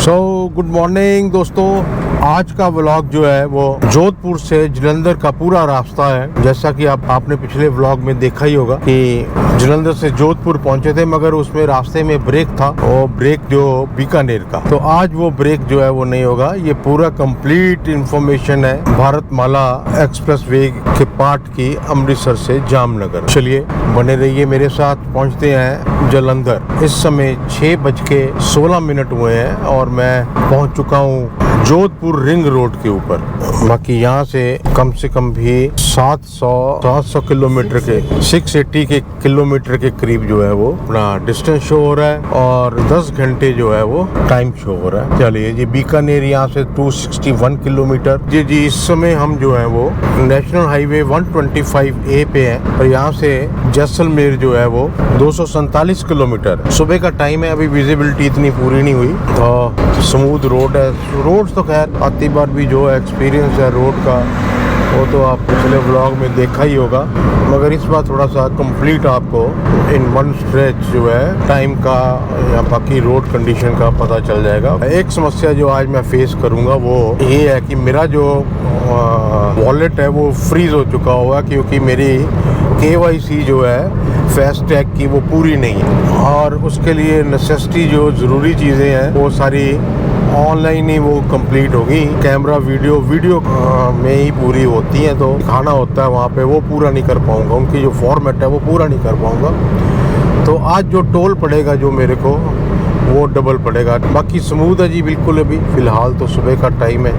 Good morning दोस्तों। आज का व्लॉग जो है वो जोधपुर से जलंधर का पूरा रास्ता है। जैसा कि आपने पिछले व्लॉग में देखा ही होगा कि जलंधर से जोधपुर पहुंचे थे, मगर उसमें रास्ते में ब्रेक था, वो ब्रेक जो बीकानेर का। तो आज वो ब्रेक जो है वो नहीं होगा। ये पूरा कंप्लीट इंफॉर्मेशन है भारतमाला एक्सप्रेस वे के पार्ट की, अमृतसर से जामनगर। चलिए बने रहिए मेरे साथ। पहुंचते हैं जलंधर। इस समय 6:16 हुए हैं और मैं पहुंच चुका हूं जोधपुर रिंग रोड के ऊपर। बाकी यहाँ से कम भी 700 किलोमीटर के 680 के किलोमीटर के करीब जो है वो अपना डिस्टेंस शो हो रहा है और 10 घंटे जो है वो टाइम शो हो रहा है। चलिए जी, बीकानेर यहाँ से 261 किलोमीटर। जी इस समय हम जो है वो नेशनल हाईवे 125A पे हैं और यहाँ से जैसलमेर जो है वो 247 किलोमीटर। सुबह का टाइम है, अभी विजिबिलिटी इतनी पूरी नहीं हुई तो स्मूथ रोड है। रोड तो खैर आती बार भी जो एक्सपीरियंस है रोड का वो तो आप पिछले व्लॉग में देखा ही होगा, मगर इस बार थोड़ा सा कंप्लीट आपको इन वन स्ट्रेच जो है टाइम का या बाकी रोड कंडीशन का पता चल जाएगा। एक समस्या जो आज मैं फेस करूंगा वो ये है कि मेरा जो वॉलेट है वो फ्रीज हो चुका होगा, क्योंकि मेरी KYC जो है फास्टैग की वो पूरी नहीं है और उसके लिए नेसेसिटी जो ज़रूरी चीज़ें हैं वो सारी ऑनलाइन ही वो कंप्लीट होगी। कैमरा वीडियो में ही पूरी होती है, तो दिखाना होता है वहाँ पे, वो पूरा नहीं कर पाऊँगा। उनकी जो फॉर्मेट है वो पूरा नहीं कर पाऊँगा। तो आज जो टोल पड़ेगा जो मेरे को वो डबल पड़ेगा। बाकी स्मूथ है जी बिल्कुल। अभी फ़िलहाल तो सुबह का टाइम है,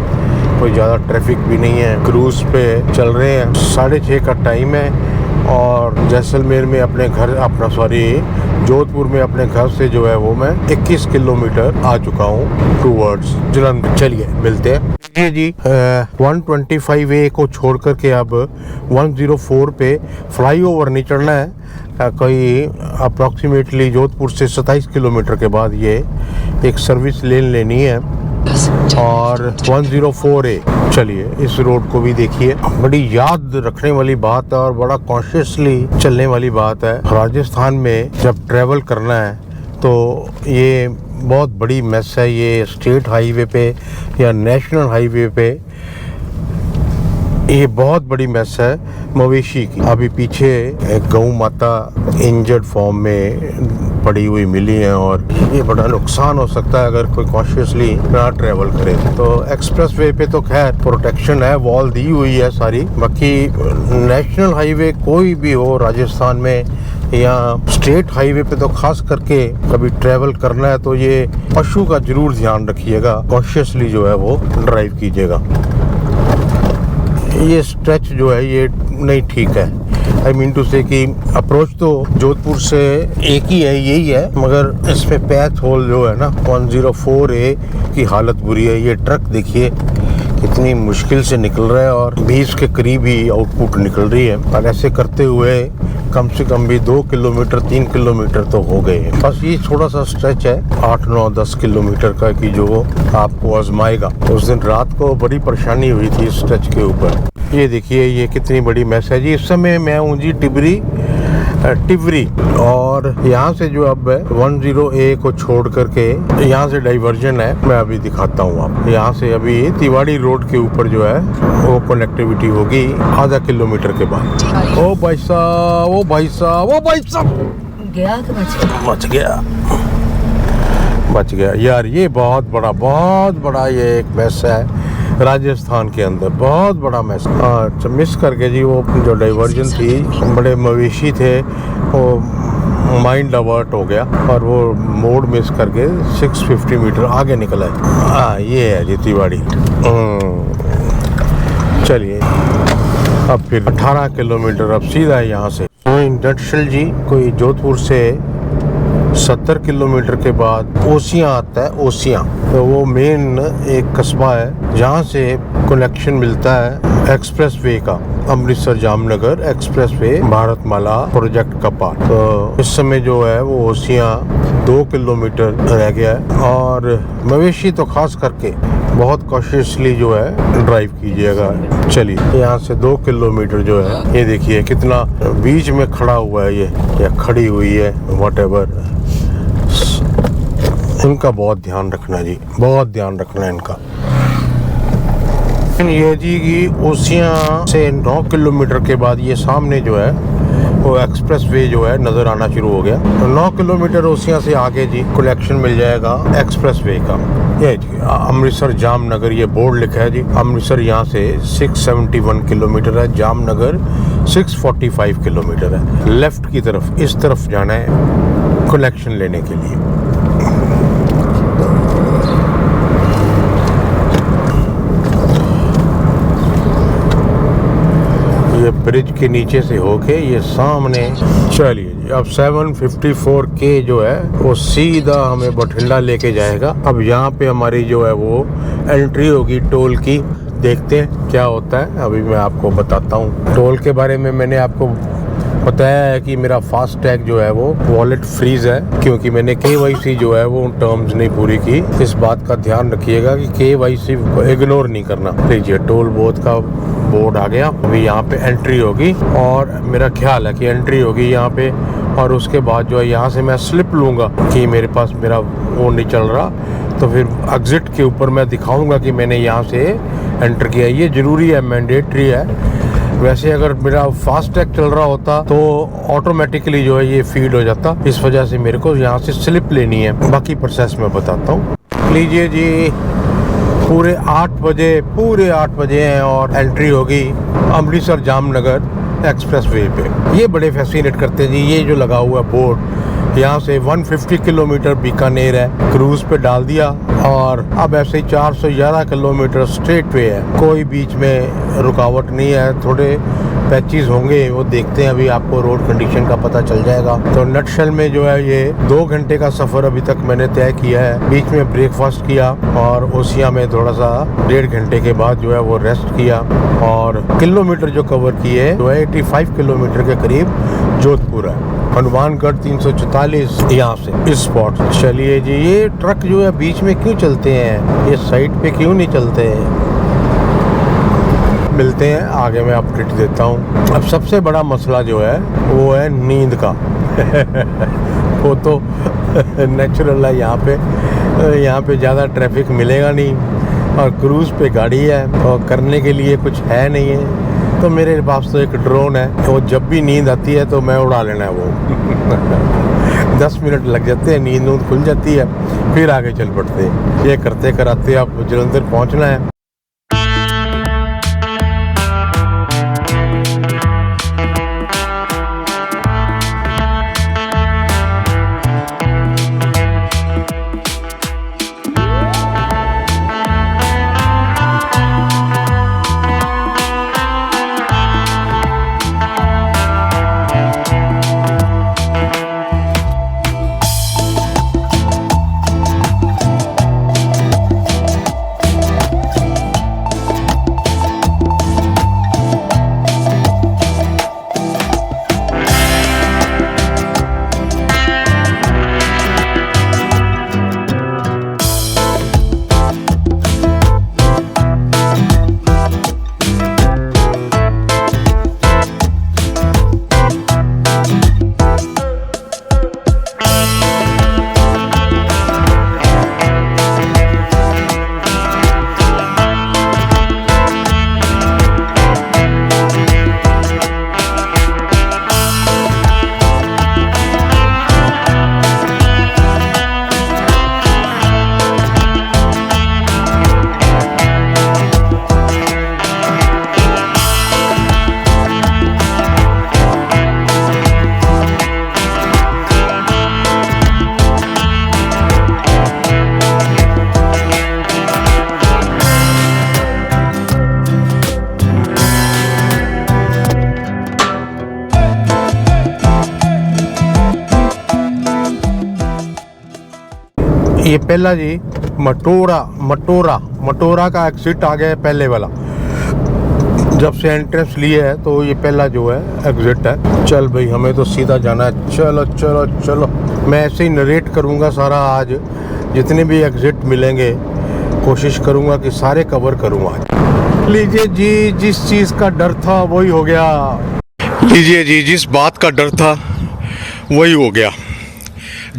कोई ज़्यादा ट्रैफिक भी नहीं है। क्रूज़ पे चल रहे हैं। 6:30 का टाइम है और जैसलमेर में जोधपुर में अपने घर से जो है वो मैं 21 किलोमीटर आ चुका हूँ टूवर्ड्स जलंधर। चलिए मिलते हैं जी। 125A को छोड़ करके अब 104 पे फ्लाईओवर नहीं चढ़ना है। कोई अप्रॉक्सीमेटली जोधपुर से 27 किलोमीटर के बाद ये एक सर्विस लेन लेनी है और 104A। चलिए इस रोड को भी देखिए। बड़ी याद रखने वाली बात है और बड़ा कॉन्शियसली चलने वाली बात है। राजस्थान में जब ट्रैवल करना है तो ये बहुत बड़ी मेस है। ये स्टेट हाईवे पे या नेशनल हाईवे पे ये बहुत बड़ी मेस है मवेशी की। अभी पीछे एक गऊ माता इंजर्ड फॉर्म में पड़ी हुई मिली है और ये बड़ा नुकसान हो सकता है अगर कोई कॉन्शियसली ना ट्रेवल करे। तो एक्सप्रेस वे पे तो खैर प्रोटेक्शन है, वॉल दी हुई है सारी। बाकी नेशनल हाईवे कोई भी हो राजस्थान में या स्टेट हाईवे पे तो खास करके कभी ट्रेवल करना है तो ये पशु का जरूर ध्यान रखिएगा, कॉन्शियसली जो है वो ड्राइव कीजिएगा। ये स्ट्रेच जो है ये नहीं ठीक है। आई मीन टू से कि अप्रोच तो जोधपुर से एक ही है, यही है, मगर इसमें पैच होल जो है ना 104A की हालत बुरी है। ये ट्रक देखिए कितनी मुश्किल से निकल रहा है और 20 के करीब ही आउटपुट निकल रही है। और ऐसे करते हुए कम से कम भी 2 किलोमीटर 3 किलोमीटर तो हो गए हैं। बस ये थोड़ा सा स्ट्रेच है 8, 9, 10 किलोमीटर का कि जो आपको आजमाएगा। उस दिन रात को बड़ी परेशानी हुई थी इस स्ट्रेच के ऊपर। ये देखिए ये कितनी बड़ी मेस है जी। इस समय मैं हूँ जी टिवरी और यहाँ से जो अब 10A को छोड़ करके यहाँ से डाइवर्जन है। मैं अभी दिखाता हूँ आप। यहाँ से अभी तिवाड़ी रोड के ऊपर जो है वो कनेक्टिविटी होगी आधा किलोमीटर के बाद। ओ भाई साहब गया तो बच गया यार। ये बहुत बड़ा ये एक मेस है राजस्थान के अंदर, बहुत बड़ा मैच। मिस करके जी वो जो डाइवर्जन थी, बड़े मवेशी थे, वो माइंड डाइवर्ट हो गया और वो मोड़ मिस करके 650 मीटर आगे निकला है। ये है जी तिवाड़ी। चलिए अब फिर 18 किलोमीटर अब सीधा है यहाँ से। इंडस्ट्रियल जी कोई जोधपुर से 70 किलोमीटर के बाद ओसियां आता है। ओसियां तो वो मेन एक कस्बा है जहाँ से कनेक्शन मिलता है एक्सप्रेस वे का, Amritsar Jamnagar express way Bharatmala project का पार्ट। तो इस समय जो है वो ओसियां 2 किलोमीटर रह गया है और मवेशी तो खास करके बहुत कॉशियसली जो है ड्राइव कीजिएगा। चलिए यहाँ से 2 किलोमीटर जो है ये देखिए कितना बीच में खड़ा हुआ है ये या खड़ी हुई है, व्हाटएवर। इनका बहुत ध्यान रखना जी, बहुत ध्यान रखना है इनका। ये जी की ओसियां से 9 किलोमीटर के बाद ये सामने जो है वो एक्सप्रेस वे जो है नज़र आना शुरू हो गया। 9 किलोमीटर ओसियां से आगे जी कलेक्शन मिल जाएगा एक्सप्रेस वे का। ये जी अमृतसर जामनगर ये बोर्ड लिखा है जी। अमृतसर यहाँ से 671 किलोमीटर है, जामनगर 645 किलोमीटर है। लेफ्ट की तरफ इस तरफ जाना है कलेक्शन लेने के लिए। ये ब्रिज के नीचे से होके ये सामने चलिए जी। अब 754 के जो है वो सीधा हमें बठिंडा लेके जाएगा। अब यहाँ पे हमारी जो है वो एंट्री होगी टोल की। देखते हैं क्या होता है, अभी मैं आपको बताता हूँ। टोल के बारे में मैंने आपको बताया है कि मेरा फास्ट टैग जो है वो वॉलेट फ्रीज है, क्योंकि मैंने KYC जो है वो टर्म्स नहीं पूरी की। इस बात का ध्यान रखिएगा कि KYC को इग्नोर नहीं करना। लीजिए टोल बोर्ड का बोर्ड आ गया। अभी यहाँ पे एंट्री होगी और मेरा ख्याल है कि एंट्री होगी यहाँ पे, और उसके बाद जो है यहाँ से मैं स्लिप लूँगा कि मेरे पास मेरा वो नहीं चल रहा, तो फिर एग्जिट के ऊपर मैं दिखाऊंगा कि मैंने यहाँ से एंटर किया। ये ज़रूरी है, मैंडेटरी है। वैसे अगर मेरा फास्ट टैग चल रहा होता तो ऑटोमेटिकली जो है ये फीड हो जाता। इस वजह से मेरे को यहाँ से स्लिप लेनी है। बाकी प्रोसेस मैं बताता हूँ। लीजिए जी पूरे 8 बजे हैं और एंट्री होगी अमृतसर जामनगर एक्सप्रेस वे पे। ये बड़े फैसिनेट करते हैं जी। ये जो लगा हुआ बोर्ड, यहाँ से 150 किलोमीटर बीकानेर है, क्रूज पे डाल दिया, और अब ऐसे 411 किलोमीटर स्ट्रेट पे है। कोई बीच में रुकावट नहीं है। थोड़े पैचेस होंगे, वो देखते हैं, अभी आपको रोड कंडीशन का पता चल जाएगा। तो नटशेल में जो है ये 2 घंटे का सफ़र अभी तक मैंने तय किया है। बीच में ब्रेकफास्ट किया और ओसिया में थोड़ा सा 1.5 घंटे के बाद जो है वो रेस्ट किया, और किलोमीटर जो कवर किए जो है 85 किलोमीटर के करीब जोधपुर है। हनुमानगढ़ 344 यहाँ से इस स्पॉट। चलिए जी, ये ट्रक जो है बीच में क्यों चलते हैं, ये साइड पे क्यों नहीं चलते हैं? मिलते हैं आगे, मैं अपडेट देता हूँ। अब सबसे बड़ा मसला जो है वो है नींद का। वो तो नेचुरल है। यहाँ पे ज़्यादा ट्रैफिक मिलेगा नहीं, और क्रूज़ पे गाड़ी है और करने के लिए कुछ है नहीं है। तो मेरे पास तो एक ड्रोन है, तो जब भी नींद आती है तो मैं उड़ा लेना है वो। 10 मिनट लग जाते हैं, नींद खुल जाती है, फिर आगे चल पड़ते हैं। ये करते कराते अब जलंधर पहुंचना है। ये पहला जी मटोरा का एग्जिट आ गया है, पहले वाला। जब से एंट्रेंस लिए है तो ये पहला जो है एग्जिट है। चल भाई, हमें तो सीधा जाना है। चलो चलो चलो, मैं ऐसे ही नरेट करूँगा सारा। आज जितने भी एग्जिट मिलेंगे कोशिश करूँगा कि सारे कवर करूँ आज। लीजिए जी, जिस चीज़ का डर था वही हो गया। लीजिए जी, जिस बात का डर था वही हो गया।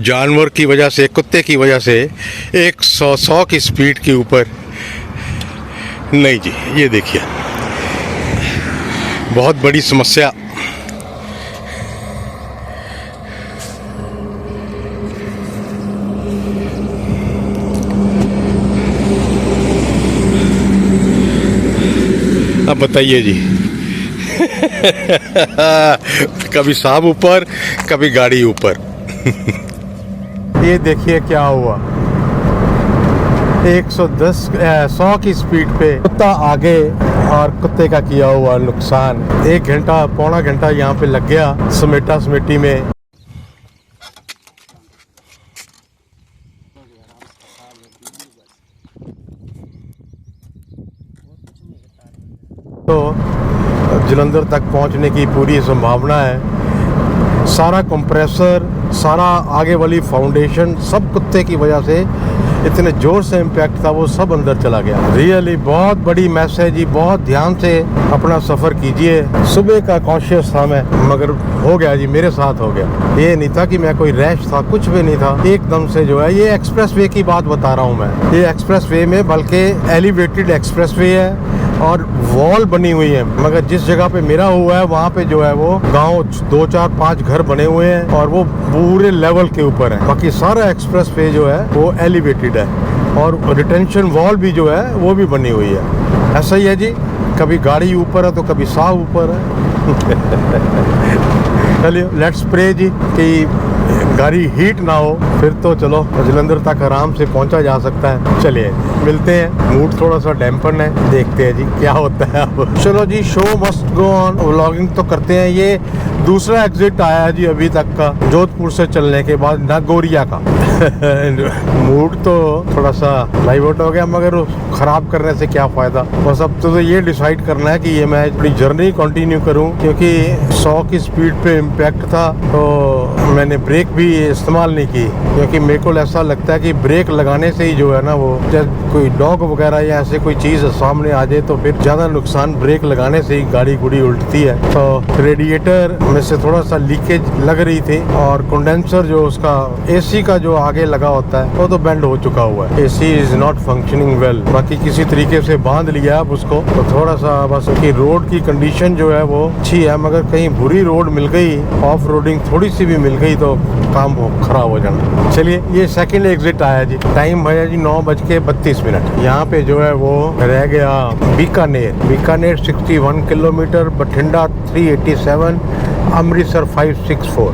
जानवर की वजह से, कुत्ते की वजह से 100 की स्पीड के ऊपर नहीं जी। ये देखिए बहुत बड़ी समस्या। अब बताइए जी कभी सांप ऊपर, कभी गाड़ी ऊपर। ये देखिए क्या हुआ, 100 की स्पीड पे कुत्ता आगे और कुत्ते का किया हुआ नुकसान। 1 घंटा पौना घंटा यहाँ पे लग गया समेटा समेटी में। तो जलंधर तक पहुंचने की पूरी संभावना है। सारा कंप्रेसर, सारा आगे वाली फाउंडेशन सब कुत्ते की वजह से इतने जोर से इम्पैक्ट था, वो सब अंदर चला गया। रियली बहुत बड़ी मैस है जी। बहुत ध्यान से अपना सफ़र कीजिए। सुबह का कॉन्शियस था मैं, मगर हो गया जी, मेरे साथ हो गया। ये नहीं था कि मैं कोई रैश था, कुछ भी नहीं था। एकदम से जो है, ये एक्सप्रेस वे की बात बता रहा हूँ मैं। ये एक्सप्रेस वे में बल्कि एलिवेटेड एक्सप्रेस वे है और वॉल बनी हुई है, मगर जिस जगह पे मेरा हुआ है वहाँ पे जो है वो गांव 2, 4, 5 घर बने हुए हैं और वो पूरे लेवल के ऊपर है। बाकी सारा एक्सप्रेस वे जो है वो एलिवेटेड है और रिटेंशन वॉल भी जो है वो भी बनी हुई है। ऐसा ही है जी, कभी गाड़ी ऊपर है तो कभी साह ऊपर है। चलिए लेट्स प्रे जी कि गाड़ी हीट ना हो, फिर तो चलो जलंधर तक आराम से पहुंचा जा सकता है। चलिए मिलते हैं। मूड थोड़ा सा डैम्पन है, देखते हैं जी क्या होता है अब। चलो जी, show must go on. Vlogging तो करते हैं। ये दूसरा एग्जिट आया है जी अभी तक का, जोधपुर से चलने के बाद नागौरिया का। मूड तो थोड़ा सा डाइवर्ट हो गया, मगर खराब करने से क्या फायदा। बस अब तो ये डिसाइड करना है कि ये मैं अपनी जर्नी कंटिन्यू करूं, क्योंकि 100 की स्पीड पे इम्पैक्ट था तो मैंने ब्रेक भी इस्तेमाल नहीं की, क्योंकि मेरे को ऐसा लगता है कि ब्रेक लगाने से ही जो है ना, वो जब कोई डॉग वगैरह या ऐसे कोई चीज़ सामने आ जाए तो फिर ज़्यादा नुकसान ब्रेक लगाने से ही गाड़ी गुड़ी उल्टती है। तो रेडिएटर में से थोड़ा सा लीकेज लग रही थी और कंडेंसर जो उसका एसी का जो आगे लगा होता है वो तो बेंड हो चुका हुआ है। AC is not functioning well. बाकी किसी तरीके से बांध लिया अब उसको, तो थोड़ा सा बस उसकी रोड की कंडीशन जो है वो अच्छी है, मगर कहीं बुरी रोड मिल गई, ऑफ रोडिंग थोड़ी सी भी मिल गई तो काम खराब हो जाना। चलिए ये सेकंड एग्जिट आया जी। टाइम भैया जी 9:32। यहाँ पे जो है वो रह गया बीकानेर 61 किलोमीटर, बठिंडा 387, अमृतसर 564।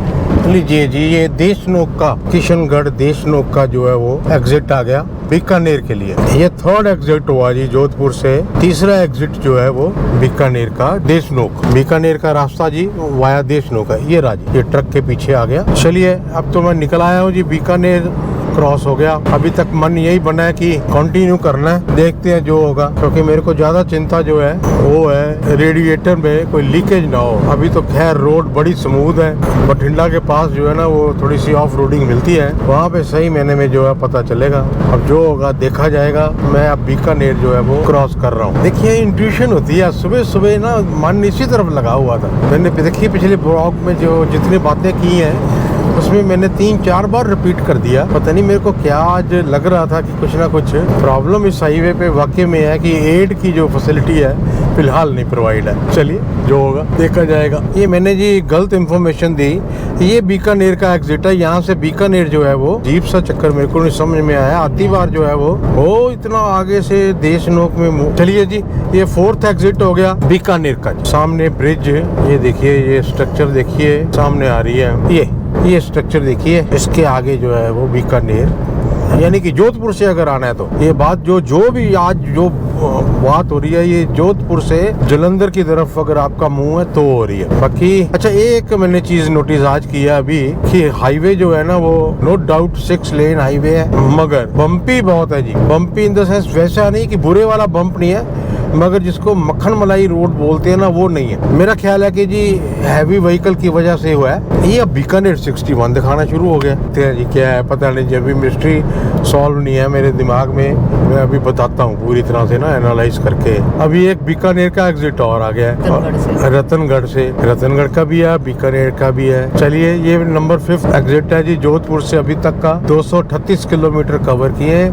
लीजिए जी, ये देशनोक का, किशनगढ़ देशनोक का जो है वो एग्जिट आ गया बीकानेर के लिए। ये थर्ड एग्जिट हुआ जी जोधपुर से। तीसरा एग्जिट जो है वो बीकानेर का देशनोक। बीकानेर का रास्ता जी वाया देशनोक है। ये राजी, ये ट्रक के पीछे आ गया। चलिए अब तो मैं निकल आया हूँ जी, बीकानेर क्रॉस हो गया। अभी तक मन यही बना है कि कंटिन्यू करना है, देखते हैं जो होगा, क्योंकि मेरे को ज्यादा चिंता जो है वो है रेडिएटर में कोई लीकेज ना हो। अभी तो खैर रोड बड़ी स्मूथ है। बठिंडा के पास जो है ना वो थोड़ी सी ऑफ रोडिंग मिलती है, वहाँ पे सही महीने में जो है पता चलेगा। अब जो होगा देखा जाएगा। मैं अब बीकानेर जो है वो क्रॉस कर रहा हूँ। देखिए इंट्यूशन होती है, सुबह सुबह ना मन इसी तरफ लगा हुआ था। मैंने देखिए पिछले ब्लॉग में जो जितनी बातें की हैं उसमें मैंने 3-4 बार रिपीट कर दिया। पता नहीं मेरे को क्या आज लग रहा था कि कुछ ना कुछ प्रॉब्लम इस हाईवे पे वाकई में है कि एड की जो फैसिलिटी है फिलहाल नहीं प्रोवाइड है। चलिए जो होगा देखा जाएगा। ये मैंने जी गलत इन्फॉर्मेशन दी। ये बीकानेर का एग्जिट है। यहाँ से बीकानेर जो है वो अजीब सा चक्कर मेरे को नहीं समझ में आया। आती बार जो है वो इतना आगे से देशनोक में। चलिए जी, ये फोर्थ एग्जिट हो गया बीकानेर का। सामने ब्रिज, ये देखिए, ये स्ट्रक्चर देखिए सामने आ रही है। ये स्ट्रक्चर देखिए, इसके आगे जो है वो बीकानेर, यानी कि जोधपुर से अगर आना है तो ये बात जो भी आज जो बात हो रही है, ये जोधपुर से जलंधर की तरफ अगर आपका मुंह है तो हो रही है। बाकी अच्छा, एक मैंने चीज नोटिस आज किया अभी कि हाईवे जो है ना वो नो डाउट 6 लेन हाईवे है, मगर बम्पी बहुत है जी। बम्पी इन द सेंस वैसा नहीं कि बुरे वाला बम्प नहीं है, मगर जिसको मक्खन मलाई रोड बोलते हैं ना वो नहीं है। मेरा ख्याल है कि जी हैवी व्हीकल की वजह से हुआ है। ये अब बीकानेर 61 दिखाना शुरू हो गया। जी क्या है पता नहीं, जब भी मिस्ट्री सॉल्व नहीं है मेरे दिमाग में। मैं अभी बताता हूँ पूरी तरह से ना एनालाइज करके। अभी एक बीकानेर का एग्जिट और आ गया है, रतनगढ़ से। रतनगढ़ का भी है, बीकानेर का भी है। चलिए, ये नंबर 5 एग्जिट है जी। जोधपुर से अभी तक का 238 किलोमीटर कवर किए।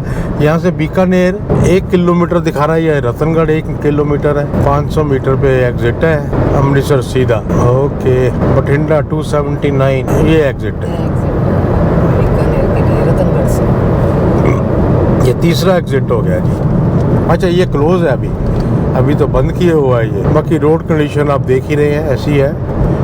यहाँ से बीकानेर 1 किलोमीटर दिखा रहा है, ये रतनगढ़ 1 किलोमीटर है। 500 मीटर पे एग्जिट है। अमृतसर सीधा, ओके। बठिंडा 279 ये एग्जिट है। ये तीसरा एग्जिट हो गया जी। अच्छा, ये क्लोज है अभी तो बंद किया हुआ है ये। बाकी रोड कंडीशन आप देख ही रहे हैं, ऐसी है,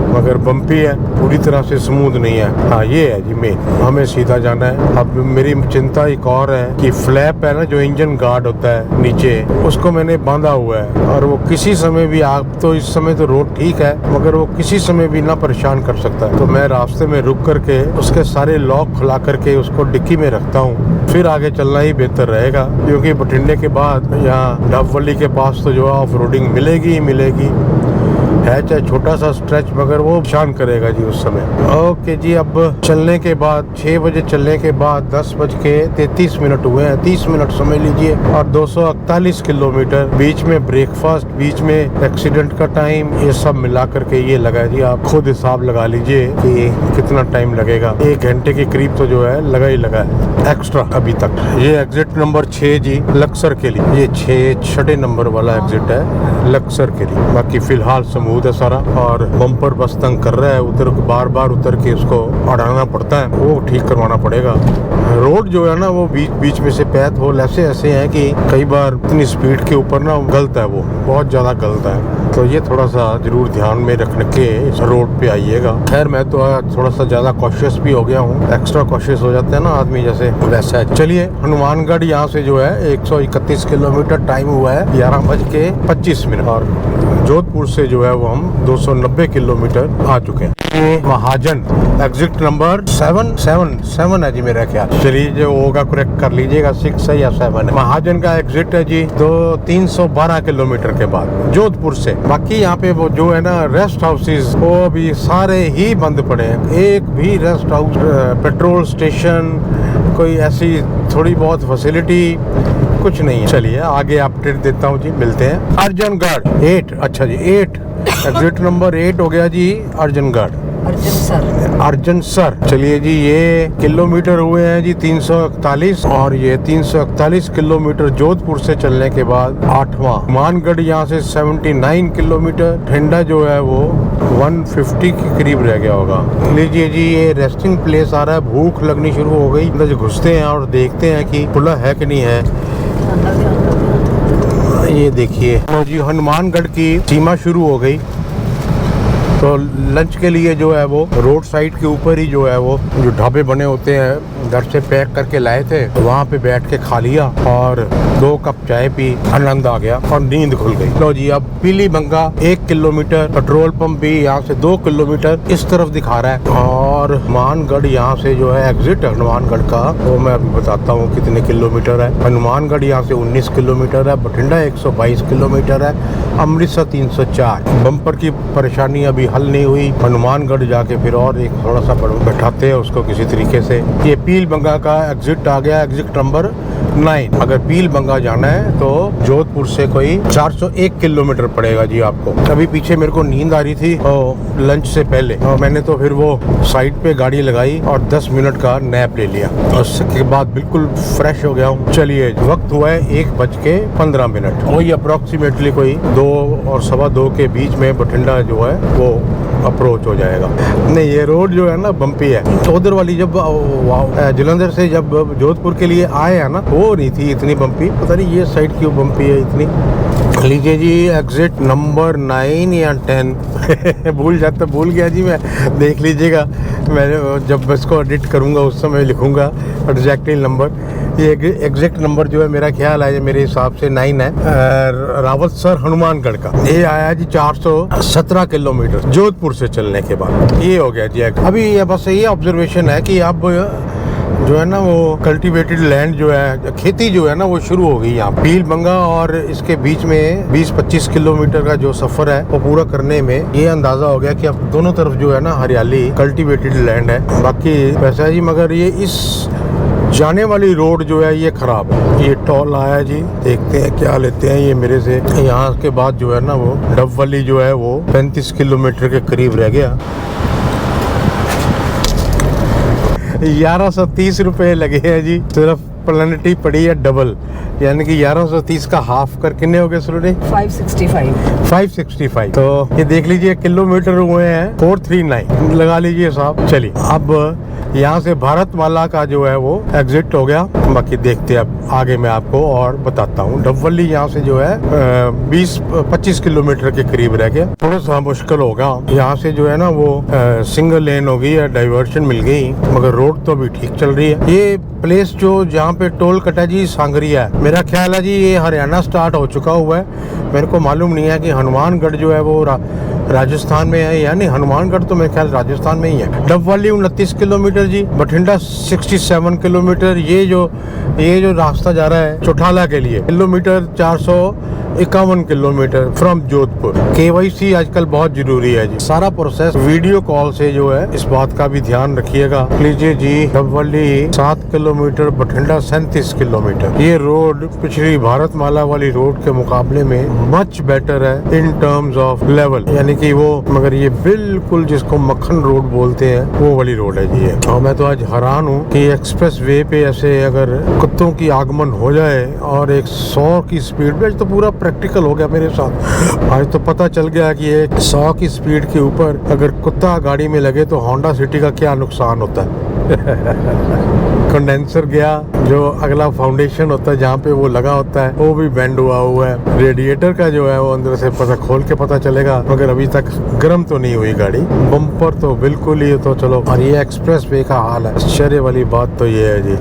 मगर बम्पी है, पूरी तरह से स्मूथ नहीं है। हाँ, ये है जी मेन, हमें सीधा जाना है। अब मेरी चिंता एक और है कि फ्लैप है ना, जो इंजन गार्ड होता है नीचे, उसको मैंने बांधा हुआ है और वो किसी समय भी, आप तो इस समय तो रोड ठीक है, मगर वो किसी समय भी ना परेशान कर सकता है। तो मैं रास्ते में रुक करके उसके सारे लॉक खुला करके उसको डिक्की में रखता हूँ, फिर आगे चलना ही बेहतर रहेगा। क्योंकि बठिंडे के बाद यहाँ डबवली के पास तो जो है ऑफ रोडिंग मिलेगी ही मिलेगी, है चाहे छोटा सा स्ट्रेच, मगर वो शान करेगा जी उस समय। ओके जी, अब चलने के बाद 6 बजे चलने के बाद 10:33 हुए हैं, 30 मिनट समझ लीजिए, और 241 किलोमीटर। बीच में ब्रेकफास्ट, बीच में एक्सीडेंट का टाइम, ये सब मिला करके ये लगा जी, आप खुद हिसाब लगा लीजिए कि कितना टाइम लगेगा। 1 घंटे के करीब तो जो है लगा ही लगा है एक्स्ट्रा अभी तक। ये एग्जिट नंबर 6 जी, लक्सर के लिए। ये 6 नंबर वाला एग्जिट है लक्सर के लिए। बाकी फिलहाल स्मूथ है सारा, और बम्पर बस तंग कर रहा है, उधर बार बार उतर के उसको अड़ाना पड़ता है, वो ठीक करवाना पड़ेगा। रोड जो है ना, वो बीच बीच में से पैथ होल ऐसे हैं कि कई बार इतनी स्पीड के ऊपर ना गलत है, वो बहुत ज्यादा गलत है। तो ये थोड़ा सा जरूर ध्यान में रख के इस रोड पे आइएगा। खैर, मैं तो थोड़ा सा ज्यादा कॉशियस भी हो गया हूँ, एक्स्ट्रा कॉशियस हो जाते हैं ना आदमी, जैसे वैसा है। चलिए, हनुमानगढ़ यहाँ से जो है 131 किलोमीटर, टाइम हुआ है 11:25, और जोधपुर से जो है वो हम 290 किलोमीटर आ चुके हैं। महाजन एग्जिट नंबर 7 है जी मेरा ख्याल। चलिए, जो होगा करेक्ट कर लीजिएगा, 6 है या 7 है। महाजन का एग्जिट है जी 312 किलोमीटर के बाद जोधपुर से। बाकी यहाँ पे वो जो है ना रेस्ट हाउसेज, वो अभी सारे ही बंद पड़े हैं। एक भी रेस्ट हाउस, पेट्रोल स्टेशन, कोई ऐसी थोड़ी बहुत फैसिलिटी कुछ नहीं है। चलिए, आगे अपडेट देता हूँ जी, मिलते हैं। अर्जनगढ़ 8, अच्छा जी 8 एग्जिट नंबर 8 हो गया जी, अर्जनगढ़। अर्जन सर। चलिए जी, ये किलोमीटर हुए हैं जी 341, और ये 341 किलोमीटर जोधपुर से चलने के बाद 8वां। मानगढ़ यहाँ से 79 किलोमीटर। ठंडा जो है वो 150 के करीब रह गया होगा। लीजिए जी, ये रेस्टिंग प्लेस आ रहा है। भूख लगनी शुरू हो गई, अंदर घुसते हैं और देखते हैं कि खुला है कि नहीं है। ये देखिए जी, हनुमानगढ़ की सीमा शुरू हो गई। तो लंच के लिए जो है वो रोड साइड के ऊपर ही जो है वो जो ढाबे बने होते हैं, घर से पैक करके लाए थे, वहाँ पे बैठ के खा लिया और 2 कप चाय पी, आनंद आ गया और नींद खुल गई। लो जी, अब पीली बंगा 1 किलोमीटर, पेट्रोल पंप भी यहाँ से 2 किलोमीटर इस तरफ दिखा रहा है। और हनुमानगढ़ यहाँ से जो है एग्जिट हनुमानगढ़ का, वो मैं अभी बताता हूँ कितने किलोमीटर है। हनुमानगढ़ यहाँ से 19 किलोमीटर है, बठिंडा 122 किलोमीटर है, अमृतसर 304। बम्पर की परेशानी अभी हल नहीं हुई। हनुमानगढ़ जाके फिर और एक थोड़ा सा बैठाते हैं उसको किसी तरीके से। ये पील बंगा का एग्जिट आ गया, एग्जिट नंबर 9। अगर पील बंगा जाना है तो जोधपुर से कोई 401 किलोमीटर पड़ेगा जी आपको। अभी पीछे मेरे को नींद आ रही थी और लंच से पहले, और मैंने तो फिर वो साइड पे गाड़ी लगाई और 10 मिनट का नैप ले लिया। उसके बाद बिल्कुल फ्रेश हो गया हूँ। चलिए, वक्त हुआ है 1:15। वही अप्रोक्सीमेटली कोई 2 और 2:15 के बीच में बठिंडा जो है वो अप्रोच हो जाएगा। नहीं, ये रोड जो है ना बम्पी है। चौधर वाली जब जलंधर से जब जोधपुर के लिए आए हैं ना, वो नहीं थी इतनी बम्पी। पता नहीं ये साइड क्यों बम्पी है इतनी। लीजिए जी, एग्जिट नंबर 9 या 10 भूल गया जी मैं, देख लीजिएगा। मैं जब इसको एडिट करूँगा उस समय लिखूँगा एग्जैक्टली नंबर। ये एग्जैक्ट नंबर जो है मेरा ख्याल है मेरे हिसाब से 9 है। रावतसर हनुमानगढ़ का ये आया जी 417 किलोमीटर जोधपुर से चलने के बाद। ये हो गया जी। अभी बस ये ऑब्जर्वेशन है कि अब जो है ना वो कल्टीवेटेड लैंड जो है, खेती जो है ना वो शुरू हो गई यहाँ पील बंगा, और इसके बीच में 20-25 किलोमीटर का जो सफर है वो पूरा करने में ये अंदाजा हो गया कि अब दोनों तरफ जो है ना हरियाली, कल्टीवेटेड लैंड है। बाकी वैसा जी, मगर ये इस जाने वाली रोड जो है ये खराब है। ये टोल आया जी, देखते हैं क्या लेते हैं ये मेरे से। यहाँ के बाद जो है ना वो डबवाली जो है वो 35 किलोमीटर के करीब रह गया। 1130 रुपए लगे हैं जी, सिर्फ प्लेनिटी पड़ी है डबल, यानी कि 1130 का हाफ कर कितने हो गए सलोनी? 565। तो ये देख लीजिए किलोमीटर हुए हैं 439 लगा लीजिए साहब। चलिए अब यहाँ से भारतमाला का जो है वो एग्जिट हो गया, बाकी देखते हैं अब आगे मैं आपको और बताता हूँ। डबवली यहाँ से जो है 20-25 किलोमीटर के करीब रह गया, थोड़ा सा मुश्किल होगा। यहाँ से जो है ना वो सिंगल लेन हो गई है, डाइवर्शन मिल गई, मगर रोड तो अभी ठीक चल रही है। ये प्लेस जो जहाँ पे टोल कटा जी सांगरिया है, मेरा ख्याल है जी ये हरियाणा स्टार्ट हो चुका हुआ है। मेरे को मालूम नहीं है कि हनुमानगढ़ जो है वो राजस्थान में है या नहीं। हनुमानगढ़ तो मेरे ख्याल राजस्थान में ही है। डबवाली 29 किलोमीटर जी, बठिंडा 67 किलोमीटर। ये जो रास्ता जा रहा है चौठाला के लिए kilometre 451 kilometre from Jodhpur. KYC आजकल बहुत जरूरी है जी, सारा प्रोसेस वीडियो कॉल से जो है, इस बात का भी ध्यान रखिएगा। लीजिए जी डबवाली 7 किलोमीटर, बठिंडा 37 किलोमीटर। ये रोड पिछली भारतमाला वाली रोड के मुकाबले में मच बेटर है इन टर्म्स ऑफ लेवल, यानी कि वो, मगर ये बिल्कुल जिसको मक्खन रोड बोलते हैं वो वाली रोड है जी ये। और मैं तो आज हैरान हूँ कि एक्सप्रेस वे पे ऐसे अगर कुत्तों की आगमन हो जाए और 100 की स्पीड में, तो पूरा प्रैक्टिकल हो गया मेरे साथ। आज तो पता चल गया कि 100 की स्पीड के ऊपर अगर कुत्ता गाड़ी में लगे तो होंडा सिटी का क्या नुकसान होता है। कंडेंसर गया, जो अगला फाउंडेशन होता है जहाँ पे वो लगा होता है वो भी बेंड हुआ है। रेडिएटर का जो है वो अंदर से पता खोल के पता चलेगा, मगर अभी तक गर्म तो नहीं हुई गाड़ी। बम्पर तो बिल्कुल ही, तो चलो। और ये एक्सप्रेस वे का हाल है। आश्चर्य वाली बात तो ये है जी,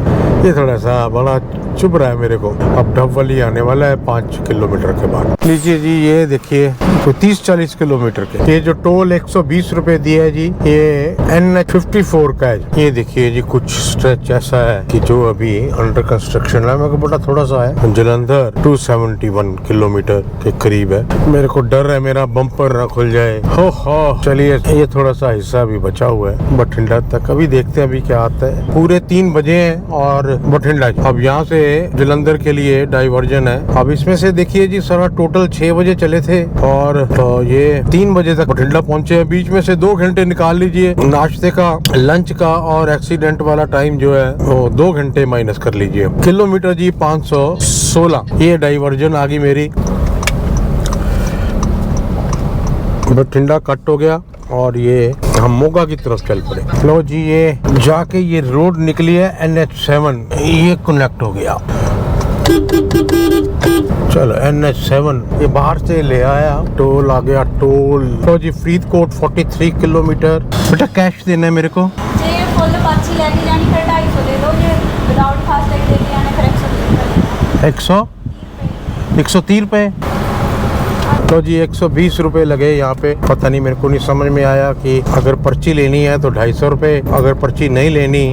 ये थोड़ा सा बड़ा चुभ रहा है मेरे को। अब डबवाली आने वाला है 5 किलोमीटर के बाद। लीजिए जी ये देखिए तो 30-40 किलोमीटर के ये जो टोल 120 रुपए दिए है जी, ये NH54 का है। ये देखिए जी कुछ स्ट्रेच ऐसा है कि जो अभी अंडर कंस्ट्रक्शन है। मेरे को बड़ा थोड़ा सा है। जलंधर 271 किलोमीटर के करीब है। मेरे को डर है मेरा बम्पर ना खुल जाए। हो चलिए, ये थोड़ा सा हिस्सा भी बचा हुआ है बठिंडा तक। अभी देखते हैं अभी क्या आता है। पूरे 3 बजे हैं और बठिंडा, अब यहाँ से जलंधर के लिए डाइवर्जन है। अब इसमें से देखिए जी सारा टोटल 6 बजे चले थे और तो ये 3 बजे तक बठिंडा पहुंचे हैं। बीच में से 2 घंटे निकाल लीजिए नाश्ते का, लंच का और एक्सीडेंट वाला टाइम जो है वो 2 घंटे माइनस कर लीजिए। किलोमीटर जी 516। ये डाइवर्जन आ गई मेरी, बठिंडा कट हो गया और ये हम मोगा की तरफ चल पड़े। लो जी ये जाके ये रोड निकली है NH7, ये कनेक्ट हो गया। चलो NH7 ये बाहर से ले आया, टोल आ गया। टोल तो जी फरीदकोट 43 किलोमीटर। बेटा कैश देना है मेरे को जे फुल पाची लेके जानी फिर 250 दे दो, जे विदाउट फास्टैग लेके आने फिर 130 रुपए। तो जी 120 रुपए लगे यहाँ पे। पता नहीं, मेरे को नहीं समझ में आया कि अगर पर्ची लेनी है तो 250 रुपए, अगर पर्ची नहीं लेनी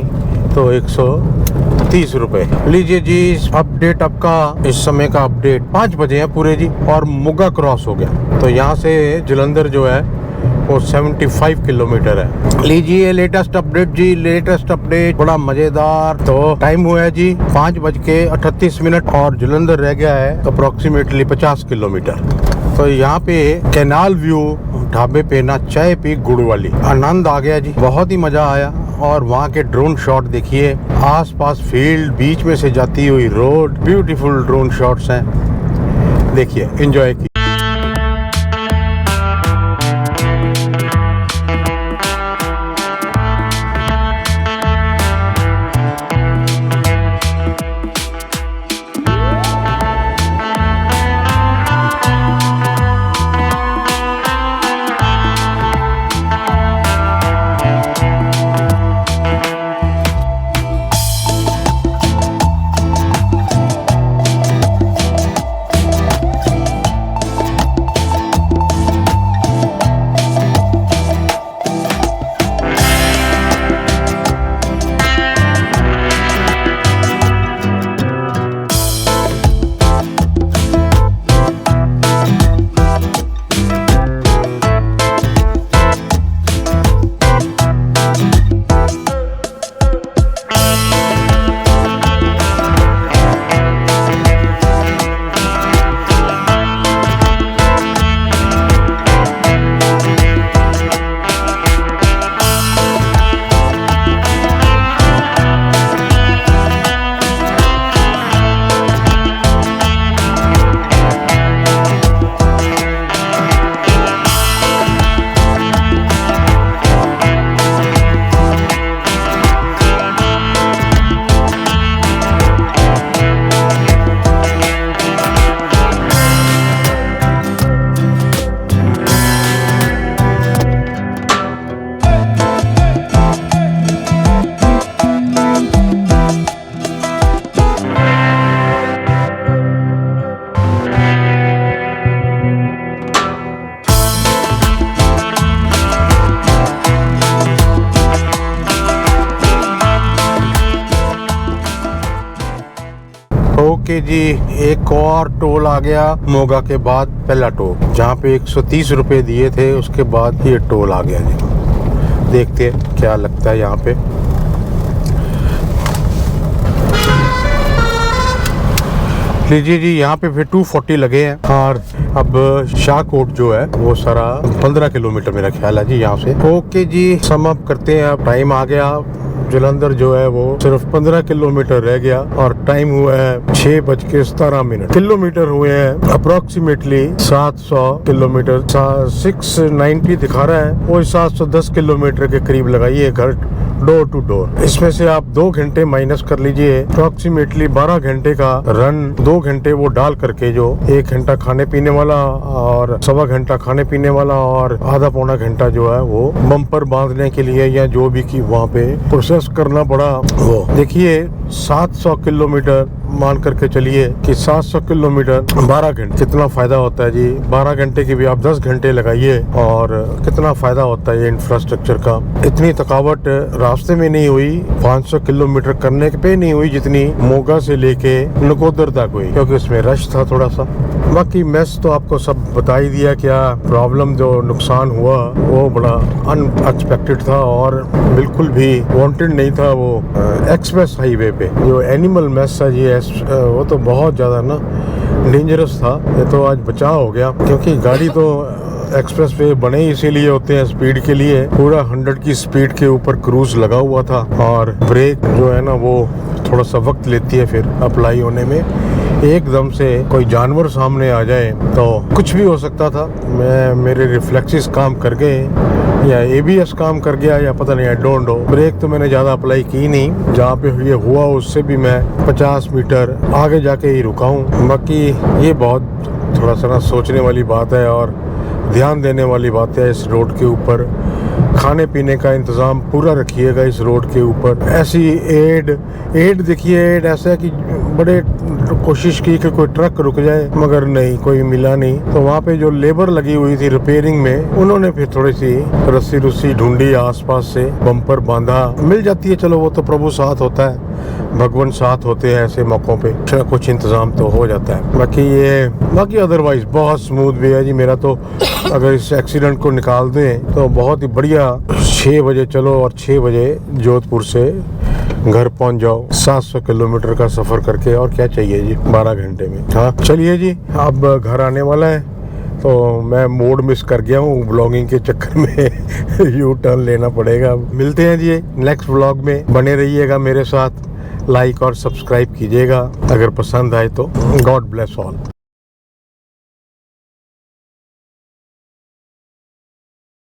तो 130 रुपए। लीजिए जी अपडेट आपका, इस समय का अपडेट 5 बजे है पूरे जी और मुगा क्रॉस हो गया। तो यहाँ से जलंधर जो है वो 75 किलोमीटर है। लीजिए लेटेस्ट अपडेट जी, लेटेस्ट अपडेट बड़ा मजेदार। तो टाइम हुआ है जी 5:38 और जलंधर रह गया है अप्रोक्सीमेटली 50 किलोमीटर। तो यहाँ पे कैनाल व्यू ढाबे पे ना चाय पी गुड़ वाली, आनंद आ गया जी, बहुत ही मजा आया। और वहाँ के ड्रोन शॉट देखिए, आसपास फील्ड, बीच में से जाती हुई रोड, ब्यूटीफुल ड्रोन शॉट्स हैं, देखिए एंजॉय की। ओके जी, एक और टोल आ गया मोगा के बाद, पहला टोल जहाँ पे 130 रुपए दिए थे, उसके बाद ये टोल आ गया जी। देखते हैं क्या लगता है यहाँ पे। लीजिए जी, यहाँ पे फिर 240 लगे हैं। और अब शाहकोट जो है वो सारा 15 किलोमीटर मेरा ख्याल है जी यहाँ से। ओके जी, सम अप करते हैं। अब टाइम आ गया, जलंधर जो है वो सिर्फ 15 किलोमीटर रह गया और टाइम हुआ है 6:17 किलोमीटर हुए हैं। अप्रोक्सीमेटली 700 किलोमीटर, 690 दिखा रहा है, वो 710 किलोमीटर के करीब लगाइए घर डोर टू डोर। इसमें से आप 2 घंटे माइनस कर लीजिए, अप्रोक्सीमेटली 12 घंटे का रन, 2 घंटे वो डाल करके जो 1 घंटा खाने पीने वाला और 1.25 घंटा खाने पीने वाला और आधा पौना घंटा जो है वो बम्पर बांधने के लिए या जो भी की वहाँ पे प्रोसेस करना पड़ा। वो देखिए 700 किलोमीटर मान करके चलिए कि 700 किलोमीटर 12 घंटे, कितना फायदा होता है जी। 12 घंटे की भी आप 10 घंटे लगाइए और कितना फायदा होता है ये इंफ्रास्ट्रक्चर का। इतनी थकावट रास्ते में नहीं हुई, 500 किलोमीटर करने पे नहीं हुई जितनी मोगा से लेके नकोदर तक हुई, क्योंकि उसमें रश था थोड़ा सा। बाकी मैस तो आपको सब बता ही दिया, क्या प्रॉब्लम जो नुकसान हुआ वो बड़ा अनएक्सपेक्टेड था और बिल्कुल भी वांटेड नहीं था। वो एक्सप्रेस हाईवे पे जो एनिमल मैस है जी, वो तो बहुत ज़्यादा ना डेंजरस था। ये तो आज बचाव हो गया, क्योंकि गाड़ी तो एक्सप्रेस वे बने ही इसीलिए होते हैं, स्पीड के लिए। पूरा 100 की स्पीड के ऊपर क्रूज लगा हुआ था और ब्रेक जो है ना वो थोड़ा सा वक्त लेती है फिर अप्लाई होने में। एकदम से कोई जानवर सामने आ जाए तो कुछ भी हो सकता था। मेरे रिफ्लेक्सेस काम कर गए या ABS काम कर गया या पता नहीं, आई डोंट नो। ब्रेक तो मैंने ज़्यादा अप्लाई की नहीं, जहाँ पे ये हुआ उससे भी मैं 50 मीटर आगे जाके ही रुका हूँ। बाकी ये बहुत थोड़ा सा ना सोचने वाली बात है और ध्यान देने वाली बात है। इस रोड के ऊपर खाने पीने का इंतज़ाम पूरा रखिएगा इस रोड के ऊपर। ऐसी एड देखिए, एड ऐसा है कि बड़े कोशिश की कि कोई ट्रक रुक जाए, मगर नहीं, कोई मिला नहीं। तो वहाँ पे जो लेबर लगी हुई थी रिपेयरिंग में, उन्होंने फिर थोड़ी सी रस्सी ढूंढी आसपास से, बम्पर बांधा, मिल जाती है। चलो वो तो प्रभु साथ होता है, भगवान साथ होते हैं ऐसे मौकों पे, कुछ इंतजाम तो हो जाता है। बाकी अदरवाइज बहुत स्मूथ भी है जी मेरा तो। अगर इस एक्सीडेंट को निकाल दें तो बहुत ही बढ़िया। 6 बजे चलो और 6 बजे जोधपुर से घर पहुंच जाओ, 700 किलोमीटर का सफर करके। और क्या चाहिए जी 12 घंटे में। हाँ चलिए जी, अब घर आने वाला है तो मैं मोड मिस कर गया हूँ ब्लॉगिंग के चक्कर में। यू टर्न लेना पड़ेगा। मिलते हैं जी नेक्स्ट व्लॉग में, बने रहिएगा मेरे साथ, लाइक और सब्सक्राइब कीजिएगा अगर पसंद आए तो। God bless all.